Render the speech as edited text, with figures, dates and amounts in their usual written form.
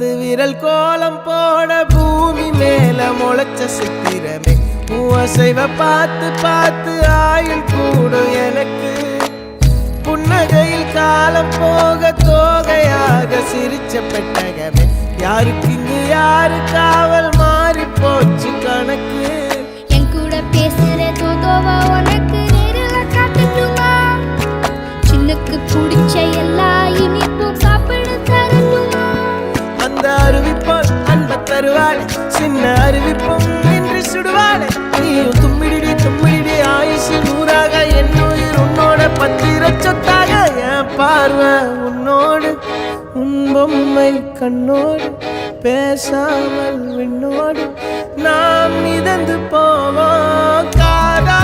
10 விரல் கோலம் போட பூமி மேல முளைச்ச சித்திரமே அசைவ பார்த்து பார்த்து ஆயுள் கூடும் எனக்கு புன்னகையில் காலம் போக தோகையாக சிரிச்ச பெட்டகமே யாருக்கு இங்கு யாரு காவல் மாறி போச்சு கணக்கு என் கூட பேசுற தோதோவா உனக்கு நேரில் காட்டட்டுமா சின்னுக்கு பிடிச்ச எல்லா இனிப்பும் சாப்பிட தரட்டுமா அந்த அறிவிப்பால் அன்ப தருவாள் சின்ன அறிவிப்பும் இன்று சுடுவாள் நீயும் தும்மிடி தும்மிடி ஆயுசு 100ஆக என் உயிர் உன்னோட 10 லட்சத்தாக என் பார்வை உன்னோடு உன் பொம்மை கண்ணோடு பேசாமல் விண்ணோடு நாம் மிதந்து போவோம் காதா